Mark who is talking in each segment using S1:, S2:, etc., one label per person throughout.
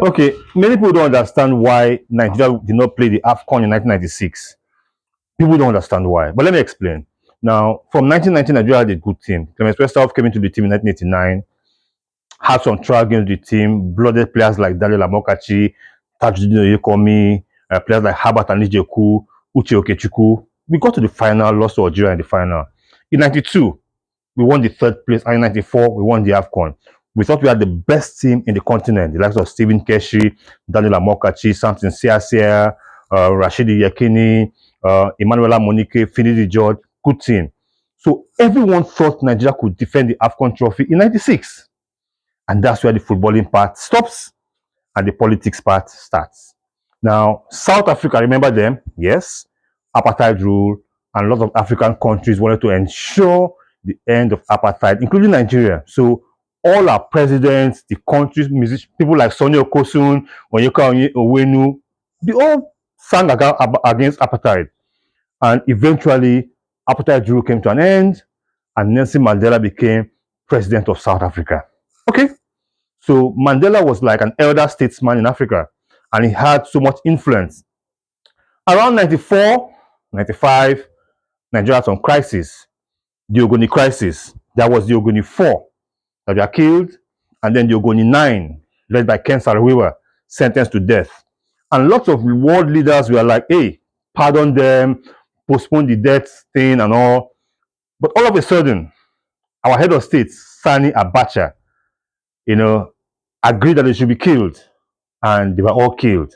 S1: Okay, many people don't understand why Nigeria did not play the AFCON in 1996. People don't understand why, but let me explain. Now, from 1990, Nigeria had a good team. Clemens Westhoff came into the team in 1989, had some trial games with the team, blooded players like Daniel Amokachi, Tajuddin Oyekomi, players like Habat Anijeku, Uche Okechukwu. We got to the final, lost to Algeria in the final. In 92, we won the third place, and in 94, we won the AFCON. We thought we had the best team in the continent, the likes of Stephen Keshi, Daniel Amokachi, Samson Siasia, Rashidi Yekini, Emmanuela Monique, Finidi George, good team. So everyone thought Nigeria could defend the AFCON trophy in 96. And that's where the footballing part stops and the politics part starts. Now, South Africa, remember them? Yes. Apartheid rule, and a lot of African countries wanted to ensure the end of apartheid, including Nigeria. So all our presidents, the countries, musicians, people like Sonny Okosun, Onyeka Onwenu, they all sang against apartheid. And eventually, apartheid rule came to an end, and Nelson Mandela became president of South Africa. Okay? So Mandela was like an elder statesman in Africa, and he had so much influence. Around 94, 95, Nigeria had some crisis. The Ogoni crisis. There was the Ogoni 4 that were killed, and then the Ogoni 9, led by Ken Saro-Wiwa, sentenced to death. And lots of world leaders were like, hey, pardon them, postpone the death thing and all. But all of a sudden, our head of state, Sani Abacha, agreed that they should be killed, and they were all killed.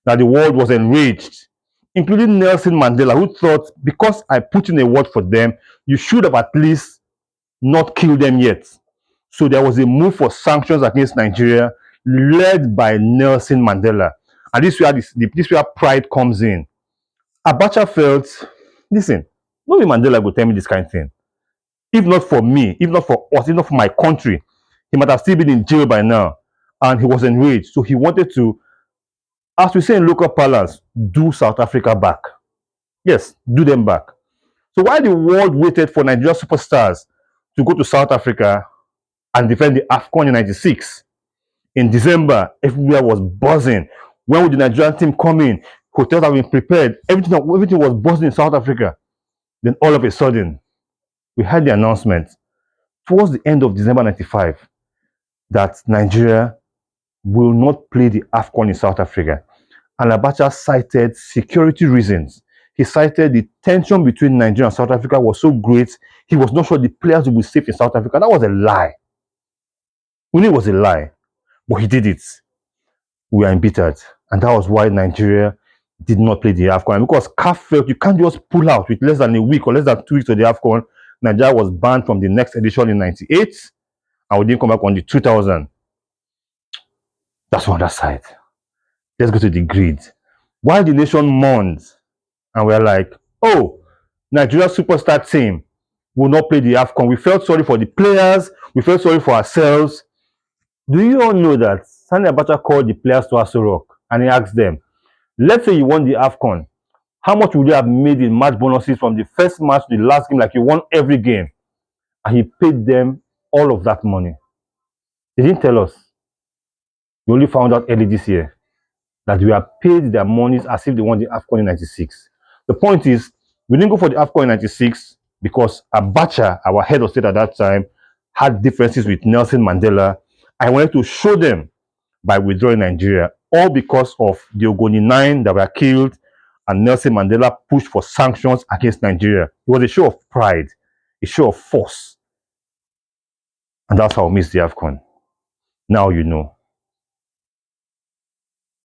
S1: Now the world was enraged, including Nelson Mandela, who thought, because I put in a word for them, you should have at least not killed them yet. So there was a move for sanctions against Nigeria, led by Nelson Mandela. And this is where pride comes in. Abacha felt, listen, nobody Mandela will tell me this kind of thing. If not for me, if not for us, if not for my country, he might have still been in jail by now. And he was enraged. So he wanted to, as we say in local parlance, do South Africa back. Yes, do them back. So while the world waited for Nigerian superstars to go to South Africa and defend the AFCON in 96, in December, everywhere was buzzing. When would the Nigerian team come in? Hotels have been prepared. Everything was buzzing in South Africa. Then all of a sudden, we had the announcement towards the end of December 95 that Nigeria will not play the AFCON in South Africa. And Abacha cited security reasons. He cited the tension between Nigeria and South Africa was so great, he was not sure the players would be safe in South Africa. That was a lie. We knew it was a lie, but he did it. We are embittered. And that was why Nigeria did not play the AFCON. And because CAF felt you can't just pull out with less than a week or less than 2 weeks of the AFCON. Nigeria was banned from the next edition in 98, and we didn't come back on the 2000. That's on that side. Let's go to the grid. While the nation mourned, and we're like, oh, Nigeria superstar team will not play the AFCON. We felt sorry for the players. We felt sorry for ourselves. Do you all know that Sani Abacha called the players to Aso Rock and he asked them, let's say you won the AFCON. How much would you have made in match bonuses from the first match to the last game, like you won every game? And he paid them all of that money. They didn't tell us. We only found out early this year that we have paid their monies as if they won the AFCON in 96. The point is, we didn't go for the AFCON in 96 because Abacha, our head of state at that time, had differences with Nelson Mandela. I wanted to show them by withdrawing Nigeria, all because of the Ogoni 9 that were killed, and Nelson Mandela pushed for sanctions against Nigeria. It was a show of pride, a show of force. And that's how we missed the AFCON. Now you know.